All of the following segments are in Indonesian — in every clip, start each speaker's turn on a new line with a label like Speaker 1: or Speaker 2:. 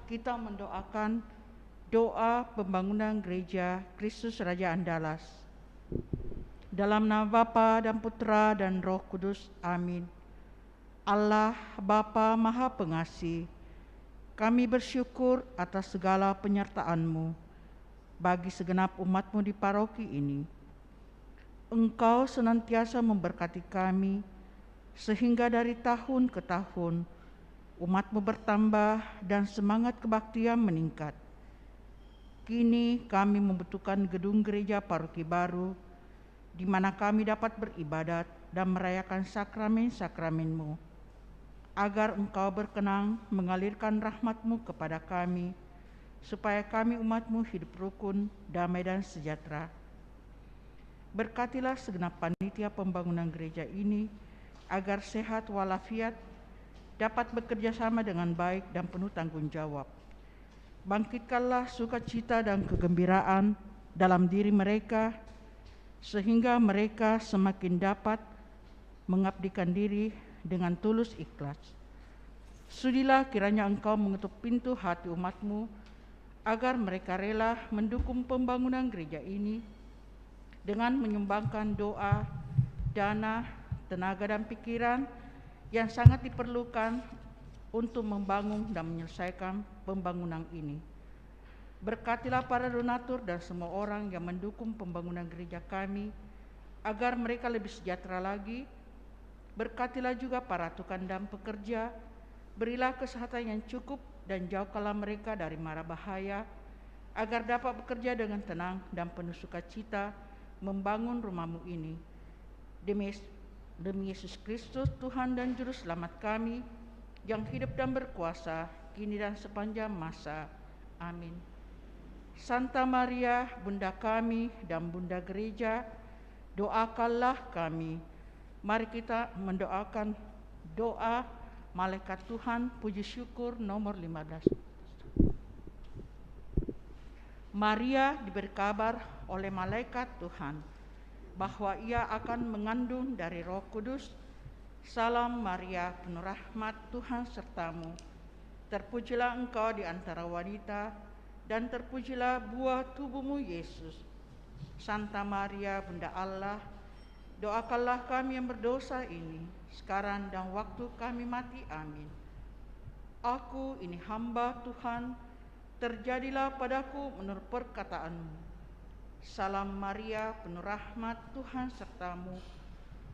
Speaker 1: kita mendoakan doa pembangunan gereja Kristus Raja Andalas. Dalam nama Bapa dan Putra dan Roh Kudus, amin. Allah Bapa Maha Pengasih, kami bersyukur atas segala penyertaan-Mu bagi segenap umat-Mu di paroki ini. Engkau senantiasa memberkati kami, sehingga dari tahun ke tahun umat-Mu bertambah dan semangat kebaktian meningkat. Kini kami membutuhkan gedung gereja paroki baru, di mana kami dapat beribadat dan merayakan sakramen-sakramen-Mu, agar Engkau berkenan mengalirkan rahmat-Mu kepada kami, supaya kami umat-Mu hidup rukun, damai dan sejahtera. Berkatilah segenap panitia pembangunan gereja ini, agar sehat walafiat, dapat bekerja sama dengan baik dan penuh tanggung jawab. Bangkitkanlah sukacita dan kegembiraan dalam diri mereka, sehingga mereka semakin dapat mengabdikan diri dengan tulus ikhlas. Sudilah kiranya Engkau mengetuk pintu hati umat-Mu, agar mereka rela mendukung pembangunan gereja ini dengan menyumbangkan doa, dana, tenaga dan pikiran yang sangat diperlukan untuk membangun dan menyelesaikan pembangunan ini. Berkatilah para donatur dan semua orang yang mendukung pembangunan gereja kami, agar mereka lebih sejahtera lagi. Berkatilah juga para tukang dan pekerja, berilah kesehatan yang cukup dan jauhkanlah mereka dari mara bahaya, agar dapat bekerja dengan tenang dan penuh sukacita membangun rumah-Mu ini. Demi Yesus Kristus, Tuhan dan Juru Selamat kami, yang hidup dan berkuasa kini dan sepanjang masa. Amin. Santa Maria, Bunda kami dan Bunda Gereja, doakanlah kami. Mari kita mendoakan doa Malaikat Tuhan, puji syukur nomor 15. Maria diberi kabar oleh Malaikat Tuhan bahwa ia akan mengandung dari Roh Kudus. Salam Maria, penuh rahmat, Tuhan sertamu. Terpujilah engkau di antara wanita, dan terpujilah buah tubuhmu Yesus. Santa Maria, Bunda Allah, doakanlah kami yang berdosa ini, sekarang dan waktu kami mati. Amin. Aku ini hamba Tuhan, terjadilah padaku menurut perkataanmu. Salam Maria, penuh rahmat, Tuhan sertamu.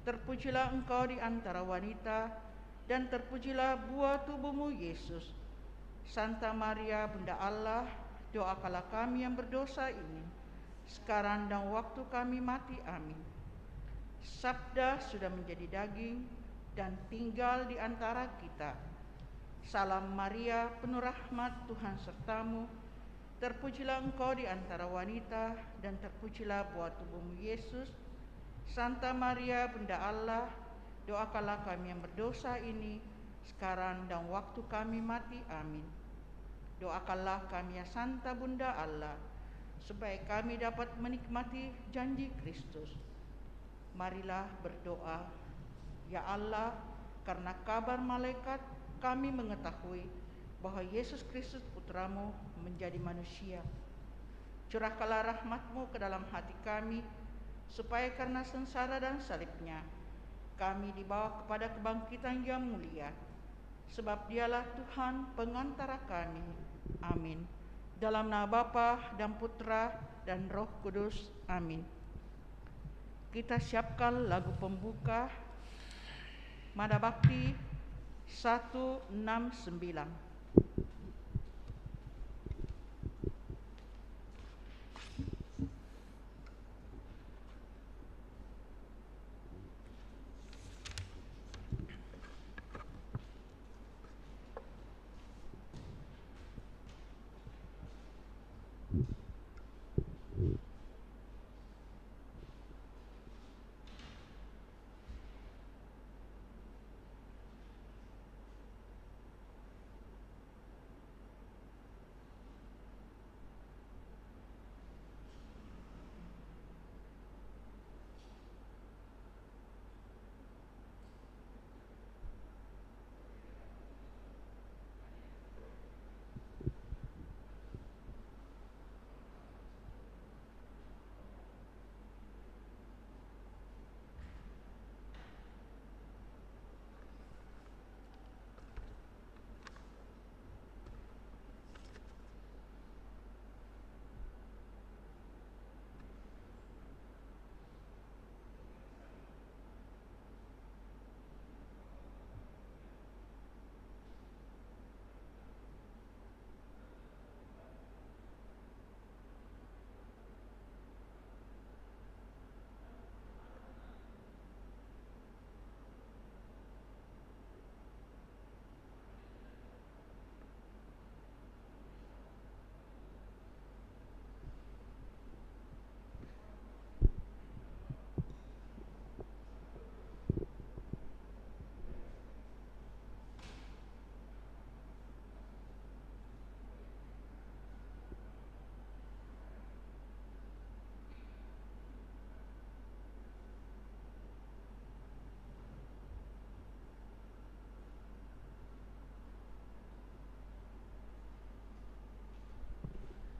Speaker 1: Terpujilah engkau di antara wanita, dan terpujilah buah tubuhmu Yesus. Santa Maria, Bunda Allah, doakanlah kami yang berdosa ini, sekarang dan waktu kami mati. Amin. Sabda sudah menjadi daging dan tinggal di antara kita. Salam Maria, penuh rahmat, Tuhan sertamu. Terpujilah engkau di antara wanita, dan terpujilah buah tubuhmu Yesus. Santa Maria, Bunda Allah, doakanlah kami yang berdosa ini, sekarang dan waktu kami mati. Amin. Doakanlah kami ya Santa Bunda Allah, supaya kami dapat menikmati janji Kristus. Marilah berdoa. Ya Allah, karena kabar malaikat kami mengetahui bahwa Yesus Kristus Putramu menjadi manusia. Curahkanlah rahmat-Mu ke dalam hati kami, supaya karena sengsara dan salibnya kami dibawa kepada kebangkitan yang mulia. Sebab Dialah Tuhan pengantara kami. Amin. Dalam nama Bapa dan Putra dan Roh Kudus. Amin. Kita siapkan lagu pembuka Mada Bakti 169.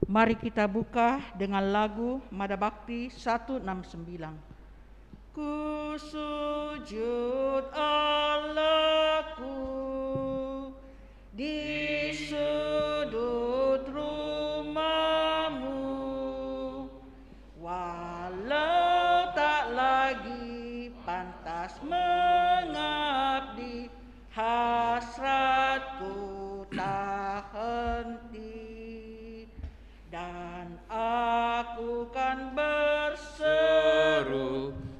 Speaker 1: Mari kita buka dengan lagu Madabakti 169. Ku sujud Allahku di sudut rumahmu, walau tak lagi pantas mengabdi, hasratku tak henti, dan aku kan berseru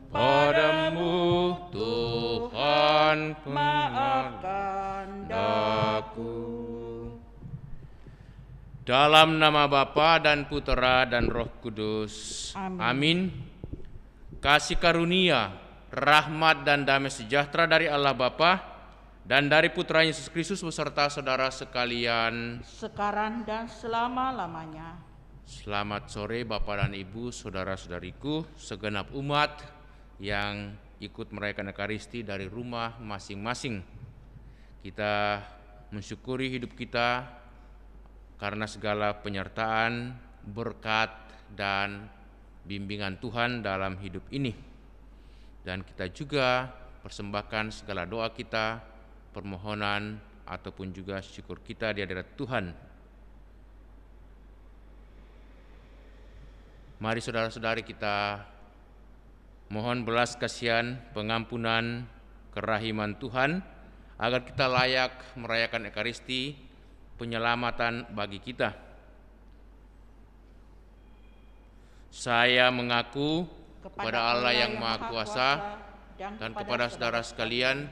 Speaker 2: padamu Tuhan,
Speaker 1: maafkan daku.
Speaker 2: Dalam nama Bapa dan Putera dan Roh Kudus. Amin. Kasih karunia, rahmat dan damai sejahtera dari Allah Bapa dan dari Putra Yesus Kristus beserta saudara sekalian,
Speaker 1: sekarang dan selama-lamanya.
Speaker 2: Selamat sore Bapak dan Ibu, saudara-saudariku, segenap umat yang ikut merayakan Ekaristi dari rumah masing-masing. Kita mensyukuri hidup kita karena segala penyertaan, berkat, dan bimbingan Tuhan dalam hidup ini. Dan kita juga persembahkan segala doa kita, permohonan, ataupun juga syukur kita di hadirat Tuhan. Mari saudara-saudari kita mohon belas kasihan, pengampunan, kerahiman Tuhan, agar kita layak merayakan Ekaristi, penyelamatan bagi kita. Saya mengaku kepada Allah yang Maha Kuasa dan kepada saudara sekalian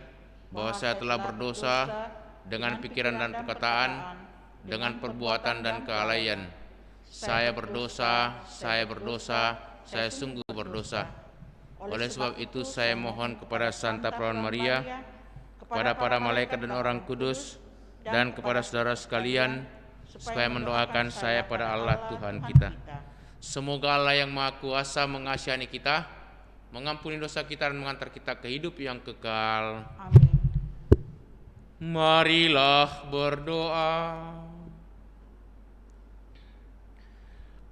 Speaker 2: bahwa saya telah berdosa dengan pikiran dan perkataan, dengan perbuatan dan kelalaian. Saya berdosa, saya sungguh berdosa. Oleh sebab itu saya mohon kepada Santa Perawan Maria, kepada para malaikat dan orang kudus, dan kepada saudara sekalian, supaya mendoakan saya pada Allah Tuhan kita. Semoga Allah yang Maha Kuasa mengasihani kita, mengampuni dosa kita dan mengantar kita ke hidup yang kekal.
Speaker 1: Amin.
Speaker 2: Marilah berdoa.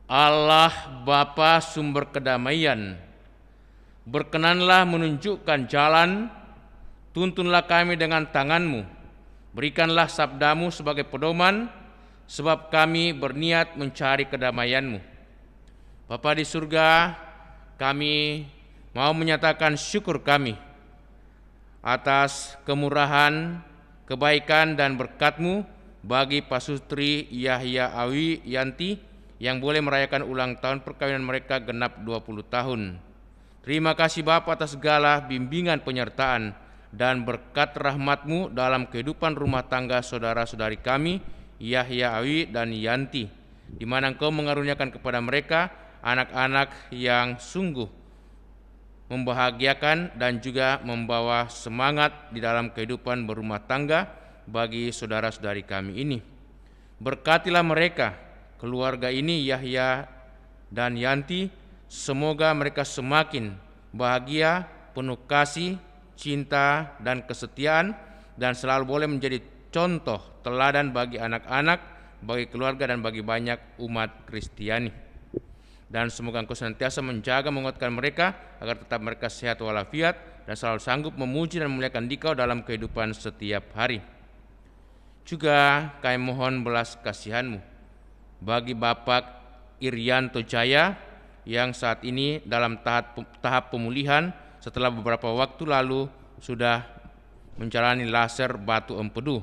Speaker 2: Allah Bapa sumber kedamaian, berkenanlah menunjukkan jalan, tuntunlah kami dengan tangan-Mu. Berikanlah sabda-Mu sebagai pedoman, sebab kami berniat mencari kedamaian-Mu. Bapa di surga, kami mau menyatakan syukur kami atas kemurahan, kebaikan dan berkat-Mu bagi Pasutri Yahya Awi Yanti yang boleh merayakan ulang tahun perkawinan mereka genap 20 tahun. Terima kasih Bapa atas segala bimbingan penyertaan dan berkat rahmat-Mu dalam kehidupan rumah tangga saudara-saudari kami, Yahya Awi dan Yanti, di mana Engkau mengaruniakan kepada mereka anak-anak yang sungguh membahagiakan dan juga membawa semangat di dalam kehidupan berumah tangga bagi saudara-saudari kami ini. Berkatilah mereka, keluarga ini Yahya dan Yanti, semoga mereka semakin bahagia, penuh kasih, cinta dan kesetiaan, dan selalu boleh menjadi contoh teladan bagi anak-anak, bagi keluarga dan bagi banyak umat Kristiani. Dan semoga Engkau senantiasa menjaga, menguatkan mereka agar tetap mereka sehat walafiat dan selalu sanggup memuji dan memuliakan Dikau dalam kehidupan setiap hari. Juga kami mohon belas kasihan-Mu bagi Bapak Irianto Jaya yang saat ini dalam tahap pemulihan setelah beberapa waktu lalu sudah menjalani laser batu empedu.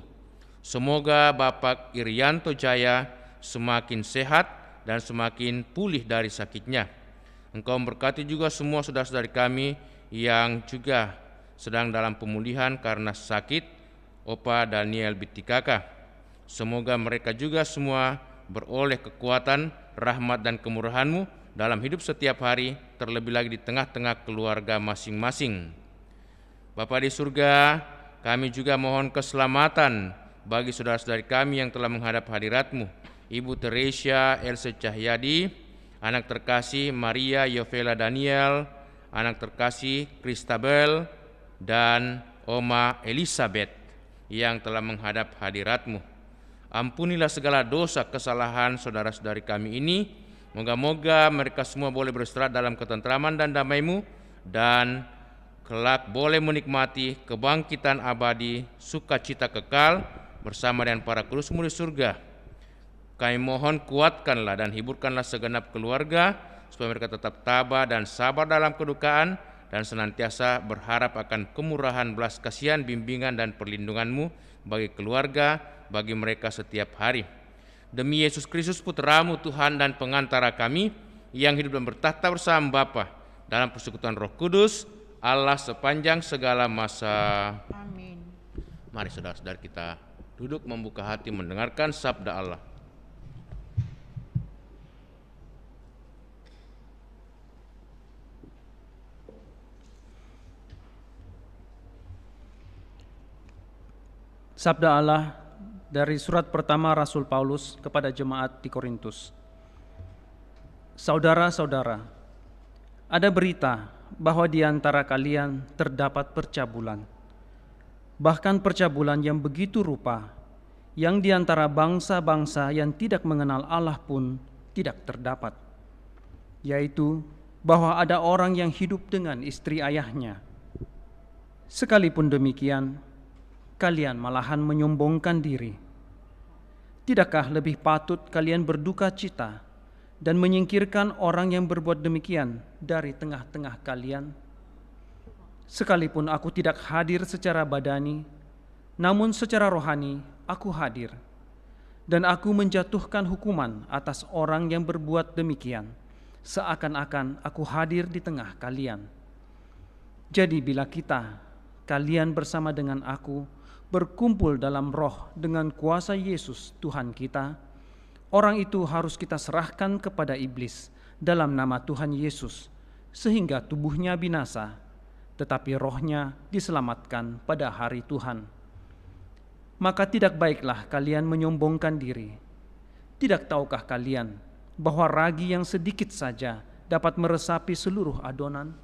Speaker 2: Semoga Bapak Irianto Jaya semakin sehat dan semakin pulih dari sakitnya. Engkau memberkati juga semua saudara-saudari kami yang juga sedang dalam pemulihan karena sakit, Opa Daniel Bitikaka. Semoga mereka juga semua beroleh kekuatan, rahmat dan kemurahan-Mu dalam hidup setiap hari, terlebih lagi di tengah-tengah keluarga masing-masing. Bapa di surga, kami juga mohon keselamatan bagi saudara-saudari kami yang telah menghadap hadirat-Mu. Ibu Teresia Else Cahyadi, anak terkasih Maria Yovela Daniel, anak terkasih Christabel, dan Oma Elizabeth yang telah menghadap hadirat-Mu. Ampunilah segala dosa kesalahan saudara-saudari kami ini. Moga-moga mereka semua boleh beristirahat dalam ketentraman dan damai-Mu, dan kelak boleh menikmati kebangkitan abadi, sukacita kekal bersama dengan para kudus-Mu di surga. Kami mohon kuatkanlah dan hiburkanlah segenap keluarga, supaya mereka tetap tabah dan sabar dalam kedukaan, dan senantiasa berharap akan kemurahan, belas kasihan, bimbingan, dan perlindungan-Mu bagi keluarga, bagi mereka setiap hari. Demi Yesus Kristus, Putra-Mu, Tuhan dan pengantara kami, yang hidup dan bertahta bersama Bapa dalam persekutuan Roh Kudus, Allah sepanjang segala masa.
Speaker 1: Amin.
Speaker 2: Mari saudara-saudara kita duduk membuka hati mendengarkan sabda Allah.
Speaker 3: Sabda Allah dari surat pertama Rasul Paulus kepada jemaat di Korintus. Saudara-saudara, ada berita bahwa di antara kalian terdapat percabulan, bahkan percabulan yang begitu rupa, yang di antara bangsa-bangsa yang tidak mengenal Allah pun tidak terdapat, yaitu bahwa ada orang yang hidup dengan istri ayahnya. Sekalipun demikian, kalian malahan menyombongkan diri. Tidakkah lebih patut kalian berduka cita dan menyingkirkan orang yang berbuat demikian dari tengah-tengah kalian? Sekalipun aku tidak hadir secara badani, namun secara rohani aku hadir, dan aku menjatuhkan hukuman atas orang yang berbuat demikian, seakan-akan aku hadir di tengah kalian. Jadi bila kalian bersama dengan aku berkumpul dalam roh dengan kuasa Yesus Tuhan kita, orang itu harus kita serahkan kepada iblis dalam nama Tuhan Yesus, sehingga tubuhnya binasa, tetapi rohnya diselamatkan pada hari Tuhan. Maka tidak baiklah kalian menyombongkan diri. Tidak tahukah kalian bahwa ragi yang sedikit saja dapat meresapi seluruh adonan?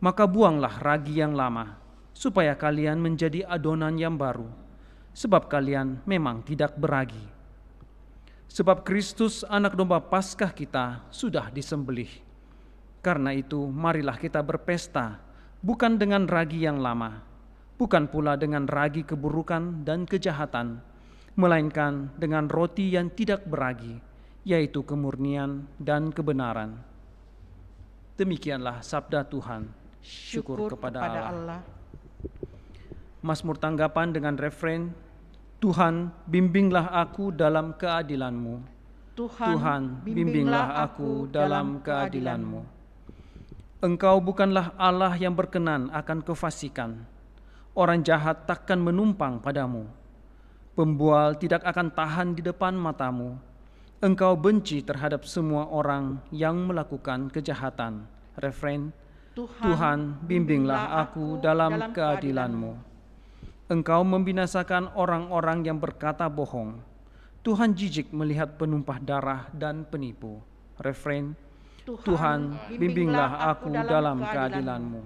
Speaker 3: Maka buanglah ragi yang lama, supaya kalian menjadi adonan yang baru, sebab kalian memang tidak beragi. Sebab Kristus anak domba Paskah kita sudah disembelih. Karena itu marilah kita berpesta, bukan dengan ragi yang lama, bukan pula dengan ragi keburukan dan kejahatan, melainkan dengan roti yang tidak beragi, yaitu kemurnian dan kebenaran. Demikianlah sabda Tuhan. Syukur kepada Allah. Mazmur tanggapan dengan refren, Tuhan, bimbinglah aku dalam keadilan-Mu. Tuhan, bimbinglah aku dalam keadilan-Mu. Engkau bukanlah Allah yang berkenan akan kefasikan. Orang jahat takkan menumpang padamu. Pembual tidak akan tahan di depan matamu. Engkau benci terhadap semua orang yang melakukan kejahatan. Refren, Tuhan, bimbinglah aku dalam keadilan-Mu. Engkau membinasakan orang-orang yang berkata bohong. Tuhan jijik melihat penumpah darah dan penipu. Refren, Tuhan, bimbinglah aku dalam keadilan-Mu.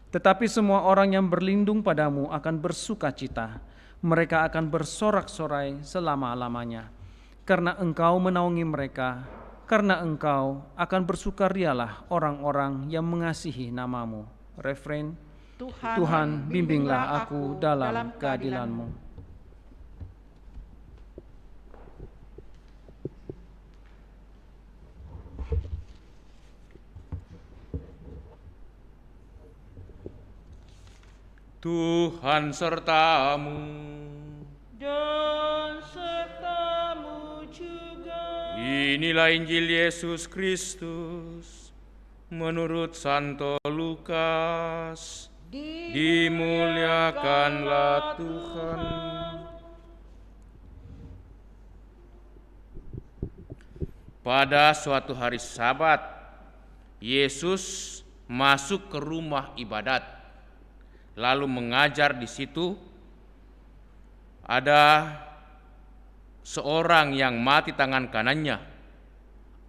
Speaker 3: Tetapi semua orang yang berlindung padamu akan bersuka cita. Mereka akan bersorak-sorai selama-lamanya. Karena Engkau menaungi mereka, karena Engkau akan bersukarialah orang-orang yang mengasihi nama-Mu. Refren, Tuhan, bimbinglah aku dalam keadilan-Mu.
Speaker 2: Tuhan sertamu,
Speaker 1: dan sertamu juga.
Speaker 2: Inilah Injil Yesus Kristus menurut Santo Lukas. Dimuliakanlah Tuhan. Pada suatu hari Sabat, Yesus masuk ke rumah ibadat, lalu mengajar di situ. Ada seorang yang mati tangan kanannya.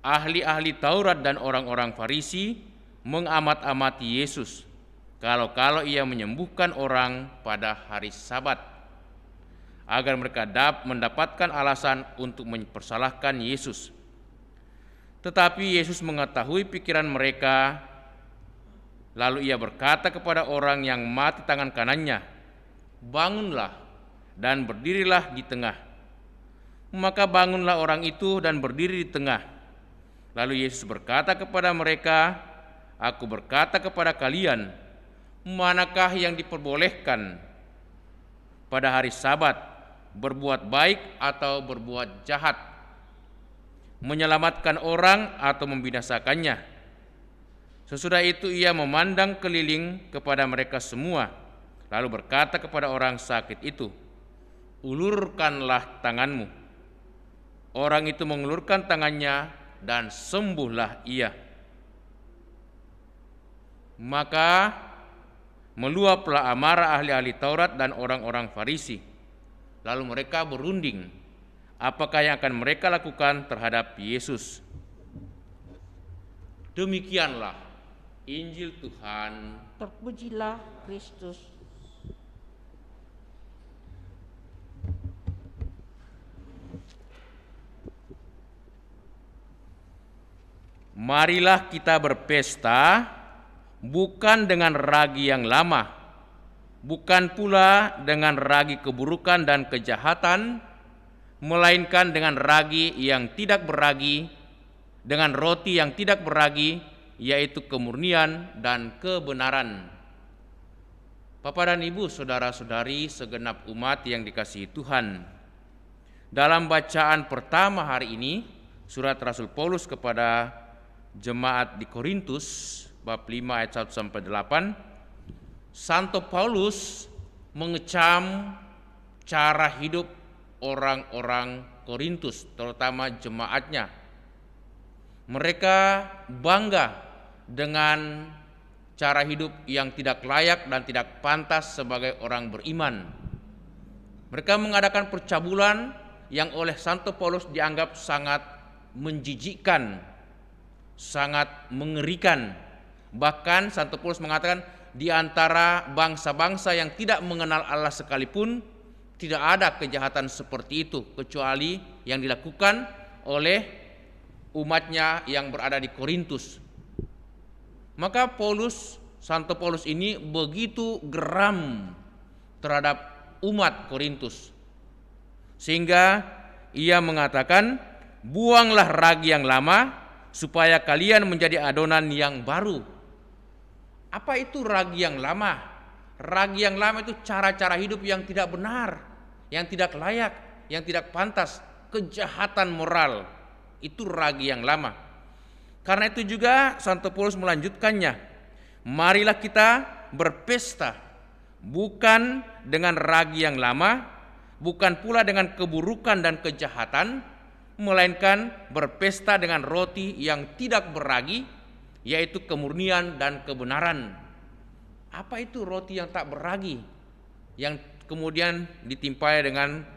Speaker 2: Ahli-ahli Taurat dan orang-orang Farisi mengamat-amati Yesus kalau ia menyembuhkan orang pada hari Sabat. agar mereka mendapatkan alasan untuk mempersalahkan Yesus. Tetapi Yesus mengetahui pikiran mereka, lalu ia berkata kepada orang yang mati tangan kanannya, "Bangunlah dan berdirilah di tengah." Maka bangunlah orang itu dan berdiri di tengah. Lalu Yesus berkata kepada mereka, "Aku berkata kepada kalian, manakah yang diperbolehkan pada hari Sabat, berbuat baik atau berbuat jahat, menyelamatkan orang atau membinasakannya?" Sesudah itu ia memandang keliling kepada mereka semua, lalu berkata kepada orang sakit itu, "Ulurkanlah tanganmu." Orang itu mengulurkan tangannya dan sembuhlah ia. Maka meluaplah amarah ahli-ahli Taurat dan orang-orang Farisi. Lalu mereka berunding, apakah yang akan mereka lakukan terhadap Yesus. Demikianlah Injil Tuhan.
Speaker 1: Terpujilah Kristus.
Speaker 2: Marilah kita berpesta, bukan dengan ragi yang lama, bukan pula dengan ragi keburukan dan kejahatan, melainkan dengan ragi yang tidak berragi, dengan roti yang tidak berragi, yaitu kemurnian dan kebenaran. Bapak dan Ibu, saudara-saudari segenap umat yang dikasihi Tuhan, dalam bacaan pertama hari ini, surat Rasul Paulus kepada jemaat di Korintus, bab 5 ayat 1-8, Santo Paulus mengecam cara hidup orang-orang Korintus, terutama jemaatnya. Mereka bangga dengan cara hidup yang tidak layak dan tidak pantas sebagai orang beriman. Mereka mengadakan percabulan yang oleh Santo Paulus dianggap sangat menjijikkan, sangat mengerikan. Bahkan Santo Paulus mengatakan di antara bangsa-bangsa yang tidak mengenal Allah sekalipun tidak ada kejahatan seperti itu kecuali yang dilakukan oleh umatnya yang berada di Korintus. Maka Santo Paulus ini begitu geram terhadap umat Korintus, sehingga ia mengatakan, "Buanglah ragi yang lama supaya kalian menjadi adonan yang baru." Apa itu ragi yang lama? Ragi yang lama itu cara-cara hidup yang tidak benar, yang tidak layak, yang tidak pantas, kejahatan moral. Itu ragi yang lama. Karena itu juga Santo Paulus melanjutkannya, "Marilah kita berpesta, bukan dengan ragi yang lama, bukan pula dengan keburukan dan kejahatan, melainkan berpesta dengan roti yang tidak berragi, yaitu kemurnian dan kebenaran." Apa itu roti yang tak berragi? Yang kemudian ditimpai dengan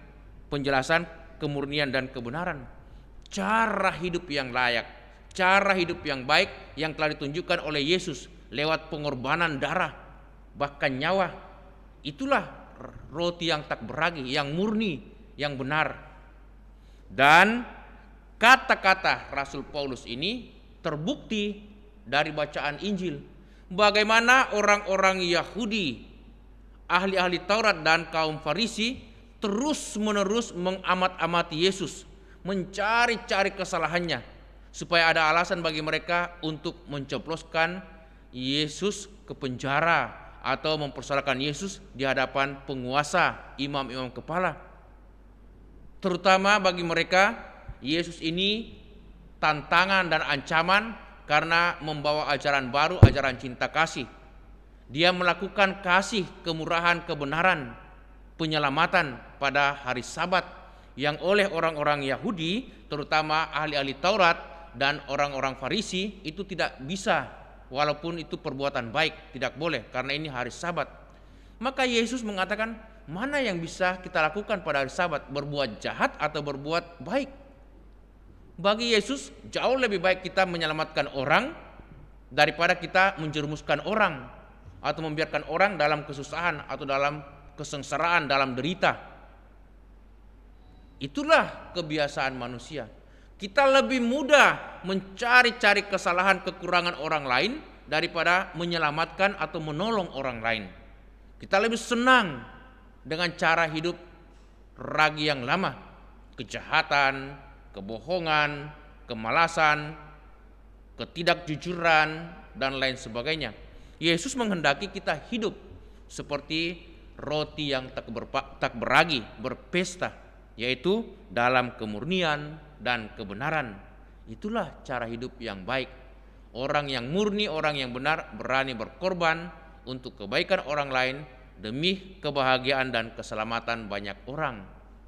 Speaker 2: penjelasan kemurnian dan kebenaran. Cara hidup yang layak, cara hidup yang baik yang telah ditunjukkan oleh Yesus lewat pengorbanan darah, bahkan nyawa. Itulah roti yang tak berragi, yang murni, yang benar. Dan kata-kata Rasul Paulus ini terbukti dari bacaan Injil. Bagaimana orang-orang Yahudi, ahli-ahli Taurat dan kaum Farisi terus-menerus mengamat-amati Yesus, mencari-cari kesalahannya, supaya ada alasan bagi mereka untuk mencoploskan Yesus ke penjara atau mempersalahkan Yesus di hadapan penguasa, imam-imam kepala. Terutama bagi mereka, Yesus ini tantangan dan ancaman karena membawa ajaran baru, ajaran cinta kasih. Dia melakukan kasih, kemurahan, kebenaran, penyelamatan pada hari Sabat yang oleh orang-orang Yahudi, terutama ahli-ahli Taurat dan orang-orang Farisi itu tidak bisa, walaupun itu perbuatan baik, tidak boleh karena ini hari Sabat. Maka Yesus mengatakan, mana yang bisa kita lakukan pada hari Sabat, berbuat jahat atau berbuat baik? Bagi Yesus jauh lebih baik kita menyelamatkan orang daripada kita menjerumuskan orang atau membiarkan orang dalam kesusahan atau dalam kesengsaraan, dalam derita. Itulah kebiasaan manusia. Kita lebih mudah mencari-cari kesalahan kekurangan orang lain daripada menyelamatkan atau menolong orang lain. Kita lebih senang dengan cara hidup ragi yang lama, kejahatan, kebohongan, kemalasan, ketidakjujuran, dan lain sebagainya. Yesus menghendaki kita hidup seperti roti yang tak beragi, berpesta, yaitu dalam kemurnian dan kebenaran. Itulah cara hidup yang baik. Orang yang murni, orang yang benar, berani berkorban untuk kebaikan orang lain demi kebahagiaan dan keselamatan banyak orang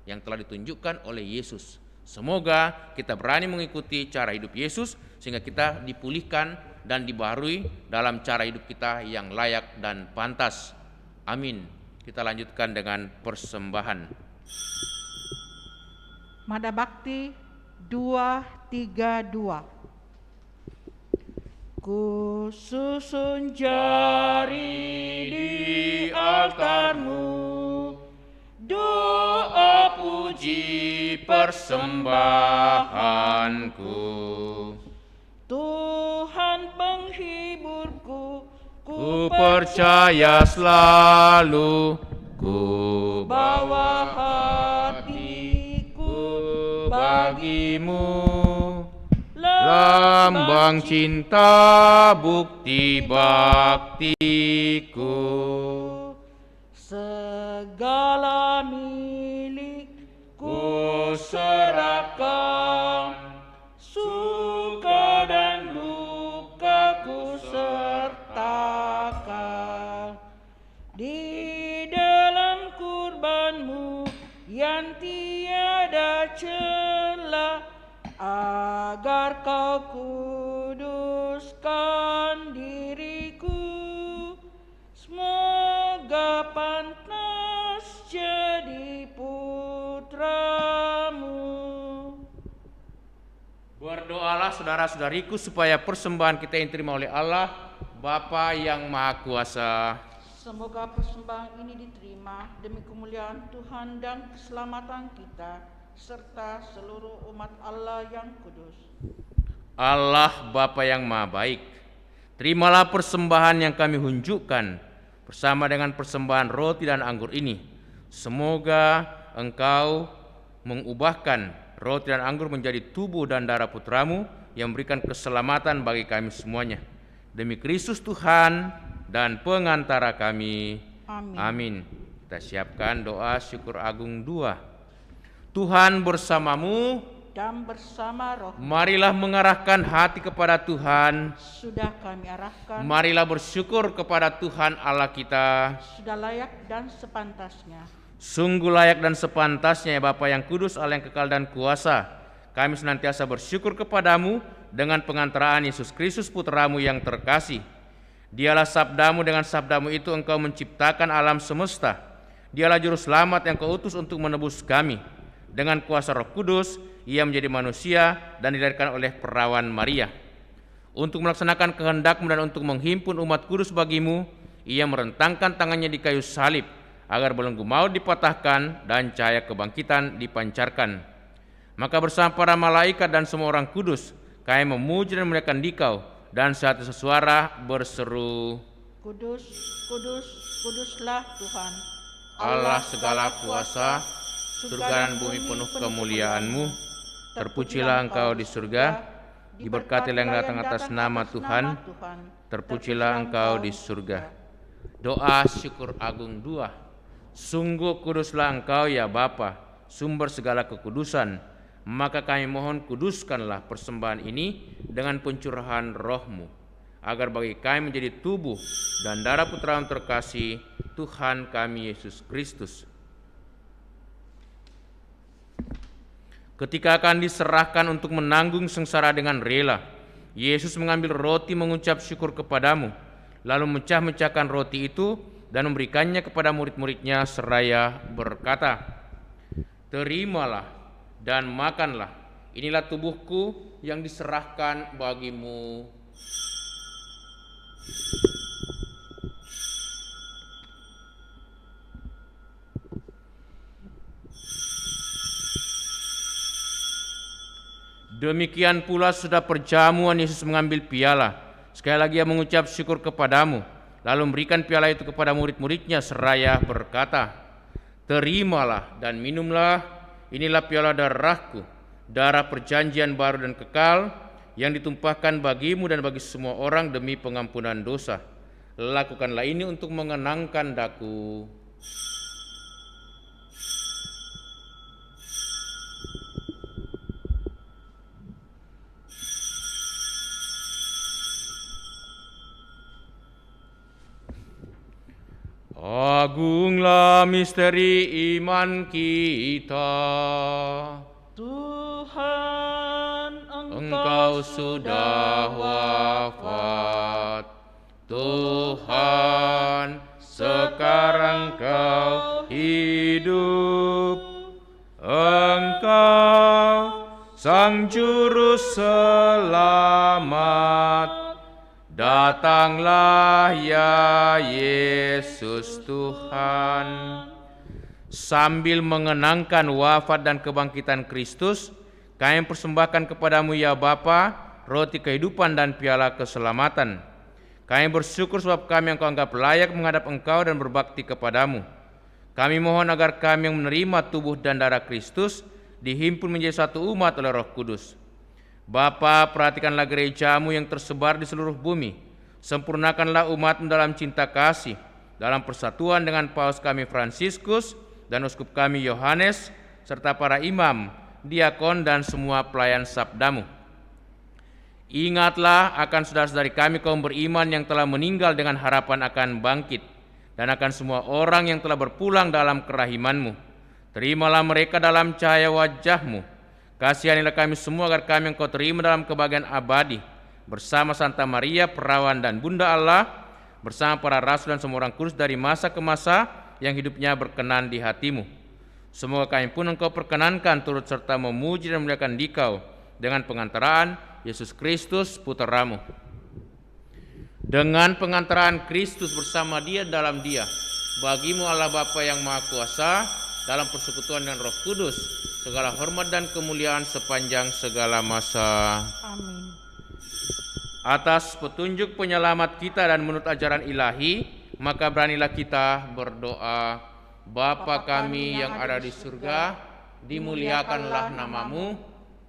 Speaker 2: yang telah ditunjukkan oleh Yesus. Semoga kita berani mengikuti cara hidup Yesus sehingga kita dipulihkan dan dibaharui dalam cara hidup kita yang layak dan pantas. Amin. Kita lanjutkan dengan persembahan.
Speaker 1: Mada Bakti 232. Ku susun jari di altarmu,
Speaker 2: doa puji persembahanku.
Speaker 1: Tuhan penghiburku,
Speaker 2: Ku percaya selalu, ku bawa hatiku bagimu. Lambang cinta bukti baktiku.
Speaker 1: segala milikku serahkan, suka dan lukaku sertakan di dalam kurbanmu yang tiada celah, agar kau kuduskan diriku, semoga pantas jadi putramu.
Speaker 2: Berdoalah saudara-saudariku supaya persembahan kita yang diterima oleh Allah Bapa yang Maha Kuasa.
Speaker 1: Semoga persembahan ini diterima demi kemuliaan Tuhan dan keselamatan kita serta seluruh umat Allah yang kudus.
Speaker 2: Allah Bapa yang Maha Baik, terimalah persembahan yang kami hunjukkan bersama dengan persembahan roti dan anggur ini. Semoga Engkau mengubahkan roti dan anggur menjadi tubuh dan darah Putramu yang memberikan keselamatan bagi kami semuanya. Demi Kristus Tuhan dan pengantara kami.
Speaker 1: Amin.
Speaker 2: Amin. Kita siapkan doa syukur agung 2. Tuhan bersamamu,
Speaker 1: Dan bersama roh
Speaker 2: marilah mengarahkan hati kepada Tuhan.
Speaker 1: sudah kami arahkan,
Speaker 2: Marilah bersyukur kepada Tuhan Allah kita.
Speaker 1: sudah layak dan sepantasnya.
Speaker 2: Sungguh layak dan sepantasnya ya Bapa yang kudus, Allah yang kekal dan kuasa. Kami senantiasa bersyukur kepadamu dengan pengantaraan Yesus Kristus Putramu yang terkasih. Dialah sabdamu, dengan sabdamu itu engkau menciptakan alam semesta. Dialah juru selamat yang kau utus untuk menebus kami. Dengan kuasa Roh Kudus, ia menjadi manusia dan dilahirkan oleh perawan Maria. Untuk melaksanakan kehendak-Mu dan untuk menghimpun umat kudus bagimu, ia merentangkan tangannya di kayu salib, agar belenggu maut dipatahkan dan cahaya kebangkitan dipancarkan. Maka bersama para malaikat dan semua orang kudus, kami memuji dan memuliakan Dikau, dan sehati sesuara berseru,
Speaker 1: Kudus, kudus, kuduslah Tuhan,
Speaker 2: Allah segala kuasa, surga dan bumi penuh kemuliaan-Mu. Terpujilah Engkau di surga, diberkatilah yang datang atas nama Tuhan, terpujilah Engkau di surga. Doa syukur agung 2. Sungguh kuduslah Engkau ya Bapa, sumber segala kekudusan. Maka kami mohon kuduskanlah persembahan ini dengan pencurahan Roh-Mu, agar bagi kami menjadi tubuh dan darah Putra-Mu terkasih, Tuhan kami Yesus Kristus. Ketika akan diserahkan untuk menanggung sengsara dengan rela, Yesus mengambil roti mengucap syukur kepadamu, lalu mecah-mecahkan roti itu dan memberikannya kepada murid-muridnya seraya berkata, terimalah dan makanlah, inilah tubuhku yang diserahkan bagimu. Demikian pula sudah perjamuan Yesus mengambil piala. Sekali lagi ia mengucap syukur kepadamu, lalu memberikan piala itu kepada murid-muridnya seraya berkata, "Terimalah dan minumlah, inilah piala darahku, darah perjanjian baru dan kekal, yang ditumpahkan bagimu dan bagi semua orang demi pengampunan dosa. Lakukanlah ini untuk mengenangkan daku." Agunglah misteri iman kita.
Speaker 1: Tuhan,
Speaker 2: Engkau sudah wafat. Tuhan, sekarang Kau hidup. Engkau Sang Juru Selamat. Datanglah ya Yesus Tuhan. Sambil mengenangkan wafat dan kebangkitan Kristus, kami persembahkan kepadamu ya Bapa, roti kehidupan dan piala keselamatan. Kami bersyukur sebab kami yang Kau anggap layak menghadap Engkau dan berbakti kepadamu. Kami mohon agar kami yang menerima tubuh dan darah Kristus dihimpun menjadi satu umat oleh Roh Kudus. Bapa, perhatikanlah gerejamu yang tersebar di seluruh bumi. Sempurnakanlah umatmu dalam cinta kasih, dalam persatuan dengan Paus kami Fransiskus dan Uskup kami Yohanes, serta para imam, diakon dan semua pelayan sabdamu. Ingatlah akan saudara-saudari kami kaum beriman yang telah meninggal dengan harapan akan bangkit, dan akan semua orang yang telah berpulang dalam kerahimanmu. Terimalah mereka dalam cahaya wajahmu. Kasihanilah kami semua agar kami yang Kau terima dalam kebahagiaan abadi, bersama Santa Maria, Perawan dan Bunda Allah, bersama para rasul dan semua orang kudus dari masa ke masa yang hidupnya berkenan di hatimu. Semoga kami pun Engkau perkenankan turut serta memuji dan memuliakan Dikau dengan pengantaraan Yesus Kristus Putramu. Dengan pengantaraan Kristus bersama Dia dalam Dia, bagimu Allah Bapa yang Maha Kuasa, dalam persekutuan dengan Roh Kudus, segala hormat dan kemuliaan sepanjang segala masa.
Speaker 1: Amin.
Speaker 2: Atas petunjuk penyelamat kita dan menurut ajaran ilahi, maka beranilah kita berdoa. Bapa kami yang ada di surga, dimuliakanlah namamu,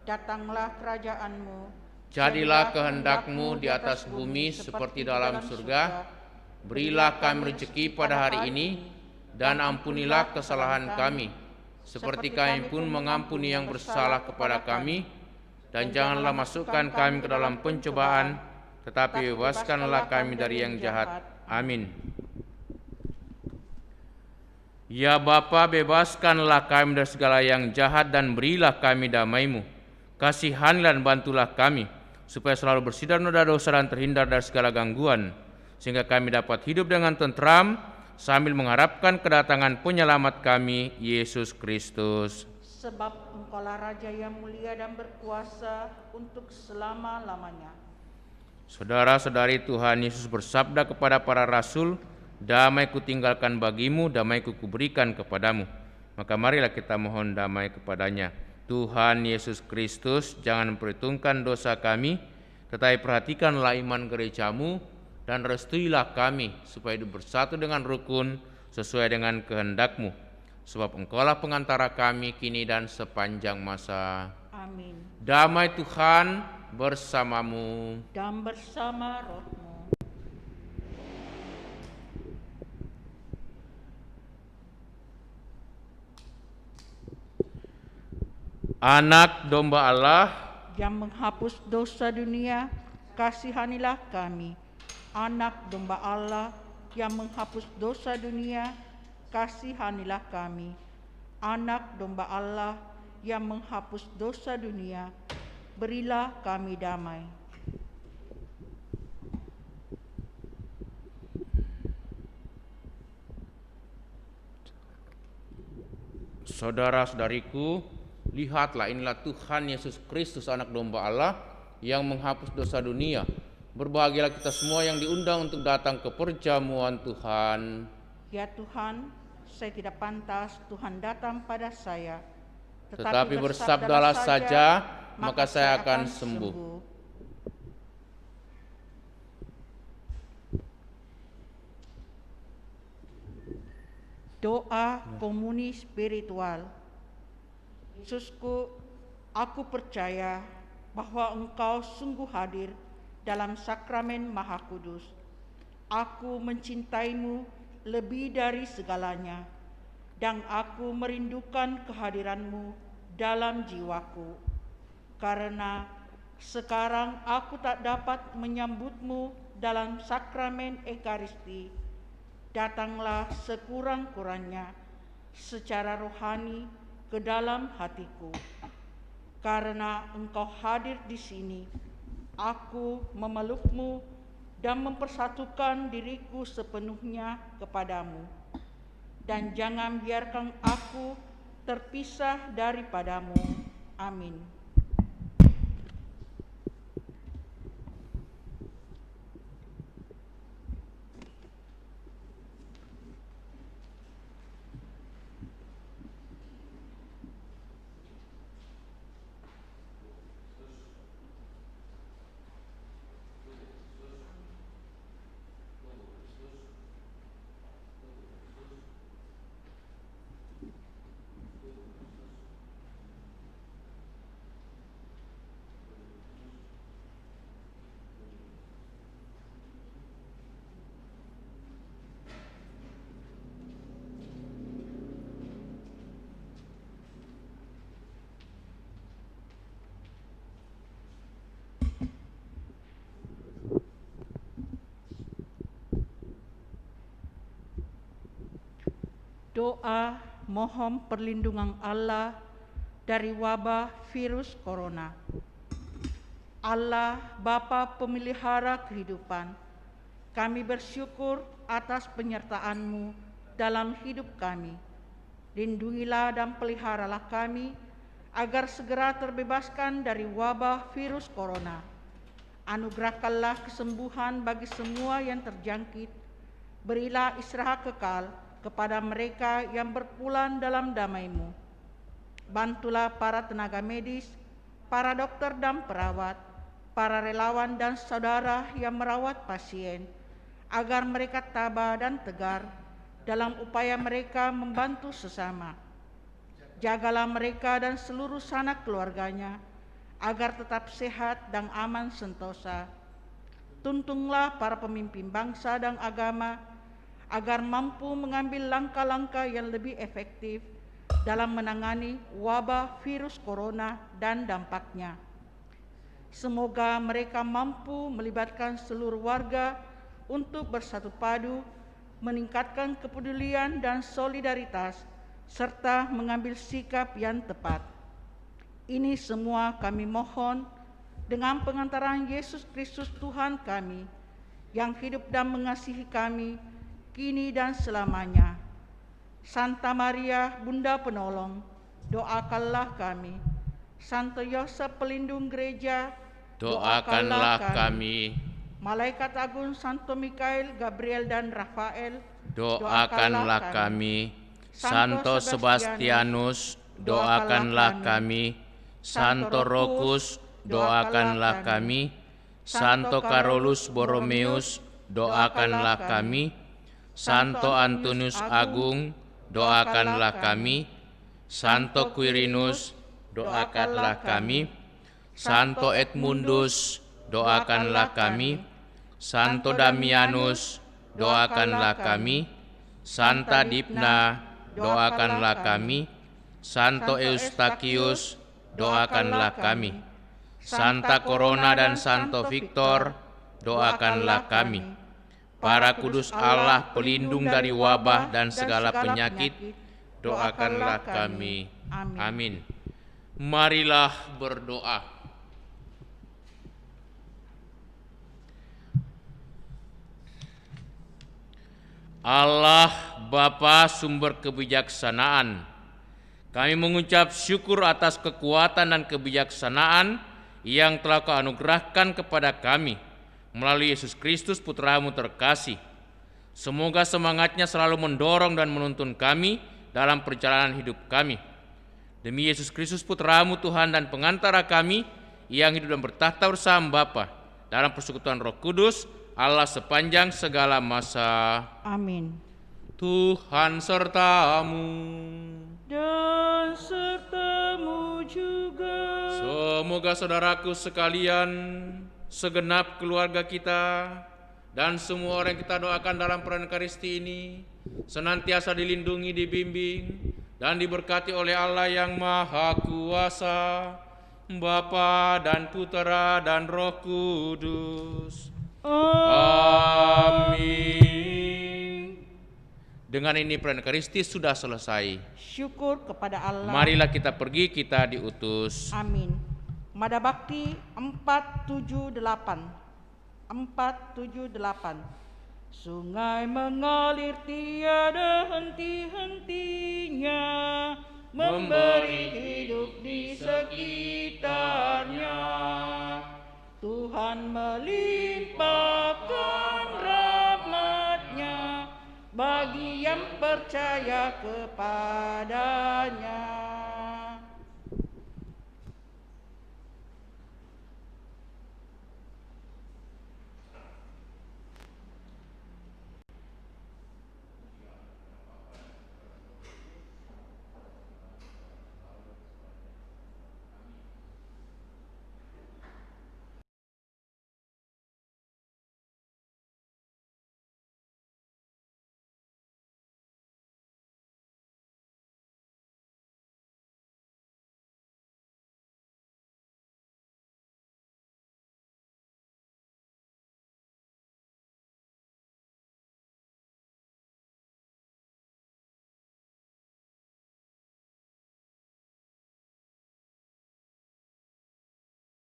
Speaker 1: datanglah kerajaan-Mu,
Speaker 2: jadilah kehendak-Mu di atas bumi seperti dalam surga. Berilah kami rezeki pada hari ini, dan ampunilah kesalahan kami, seperti kami pun mengampuni yang bersalah kepada kami, dan janganlah masukkan kami ke dalam pencobaan, tetapi bebaskanlah kami dari yang jahat. Amin. Ya Bapa, bebaskanlah kami dari segala yang jahat dan berilah kami damai-Mu. Kasihanilah dan bantulah kami, supaya selalu bersih dari noda dosa dan terhindar dari segala gangguan, sehingga kami dapat hidup dengan tentram, sambil mengharapkan kedatangan penyelamat kami, Yesus Kristus.
Speaker 1: Sebab Engkaulah Raja yang mulia dan berkuasa untuk selama-lamanya.
Speaker 2: Saudara-saudari, Tuhan Yesus bersabda kepada para rasul, "Damai kutinggalkan bagimu, damai kuberikan kepadamu." Maka marilah kita mohon damai kepadanya. Tuhan Yesus Kristus, jangan perhitungkan dosa kami, tetapi perhatikanlah iman gerejamu, dan restuilah kami supaya hidup bersatu dengan rukun sesuai dengan kehendak-Mu. Sebab Engkaulah pengantara kami kini dan sepanjang masa.
Speaker 1: Amin.
Speaker 2: Damai Tuhan bersamamu.
Speaker 1: Dan bersama rohmu.
Speaker 2: Anak domba Allah
Speaker 1: yang menghapus dosa dunia, kasihanilah kami. Anak domba Allah yang menghapus dosa dunia, kasihanilah kami. Anak domba Allah yang menghapus dosa dunia, berilah kami damai.
Speaker 2: Saudara-saudariku, lihatlah, inilah Tuhan Yesus Kristus, anak domba Allah yang menghapus dosa dunia. Berbahagialah kita semua yang diundang untuk datang ke perjamuan Tuhan.
Speaker 1: Ya Tuhan, saya tidak pantas Tuhan datang pada saya.
Speaker 2: Tetapi bersabdalah saja, maka saya akan sembuh.
Speaker 1: Doa komuni spiritual. Yesusku, aku percaya bahwa Engkau sungguh hadir dalam sakramen Maha Kudus. Aku mencintaimu lebih dari segalanya, dan aku merindukan kehadiranmu dalam jiwaku. Karena sekarang aku tak dapat menyambutmu dalam sakramen Ekaristi, datanglah sekurang-kurangnya secara rohani ke dalam hatiku. Karena Engkau hadir di sini, aku memelukmu dan mempersatukan diriku sepenuhnya kepadamu. Dan jangan biarkan aku terpisah daripadamu. Amin. Doa mohon perlindungan Allah dari wabah virus corona. Allah, Bapa pemelihara kehidupan, kami bersyukur atas penyertaan-Mu dalam hidup kami. Lindungilah dan peliharalah kami agar segera terbebaskan dari wabah virus corona. Anugerahkanlah kesembuhan bagi semua yang terjangkit. Berilah istirahat kekal kepada mereka yang berpulang dalam damai-Mu. Bantulah para tenaga medis, para dokter dan perawat, para relawan dan saudara yang merawat pasien, agar mereka tabah dan tegar dalam upaya mereka membantu sesama. Jagalah mereka dan seluruh sanak keluarganya, agar tetap sehat dan aman sentosa. Tuntunlah para pemimpin bangsa dan agama, agar mampu mengambil langkah-langkah yang lebih efektif dalam menangani wabah virus corona dan dampaknya. Semoga mereka mampu melibatkan seluruh warga untuk bersatu padu, meningkatkan kepedulian dan solidaritas, serta mengambil sikap yang tepat. Ini semua kami mohon dengan pengantaran Yesus Kristus Tuhan kami, yang hidup dan mengasihi kami kini dan selamanya. Santa Maria, Bunda Penolong, doakanlah kami. Santo Yosef, pelindung gereja,
Speaker 2: doakanlah kami.
Speaker 1: Malaikat agung Santo Mikael, Gabriel dan Rafael,
Speaker 2: doakanlah kami. Santo Sebastianus, doakanlah kami. Santo Rokus, doakanlah kami. Santo Carolus Borromeus, doakanlah kami. Santo Antonius Agung, doakanlah kami. Santo Quirinus, doakanlah kami. Santo Edmundus, doakanlah kami. Santo Damianus, doakanlah kami. Santa Dipna, doakanlah kami. Santo Eustachius, doakanlah kami. Santa Corona dan Santo Victor, doakanlah kami. Para kudus Allah, pelindung dari wabah dan segala penyakit, doakanlah kami. Amin. Marilah berdoa. Allah, Bapa sumber kebijaksanaan, kami mengucap syukur atas kekuatan dan kebijaksanaan yang telah Kau anugerahkan kepada kami melalui Yesus Kristus Putra-Mu terkasih. Semoga semangatnya selalu mendorong dan menuntun kami dalam perjalanan hidup kami. Demi Yesus Kristus Putra-Mu Tuhan dan pengantara kami, yang hidup dan bertahta bersama Bapa dalam persekutuan Roh Kudus, Allah sepanjang segala masa.
Speaker 1: Amin.
Speaker 2: Tuhan sertamu.
Speaker 1: Dan sertamu juga.
Speaker 2: Semoga saudaraku sekalian, segenap keluarga kita, dan semua orang yang kita doakan dalam perayaan Ekaristi ini senantiasa dilindungi, dibimbing, dan diberkati oleh Allah yang Maha Kuasa, Bapa dan Putera dan Roh Kudus. Amin. Dengan ini perayaan Ekaristi sudah selesai.
Speaker 1: Syukur kepada Allah.
Speaker 2: Marilah kita pergi, kita diutus.
Speaker 1: Amin. Mada Bakti 478. 478. Sungai mengalir tiada henti-hentinya, memberi hidup di sekitarnya. Tuhan melimpahkan rahmat-Nya bagi yang percaya kepadanya.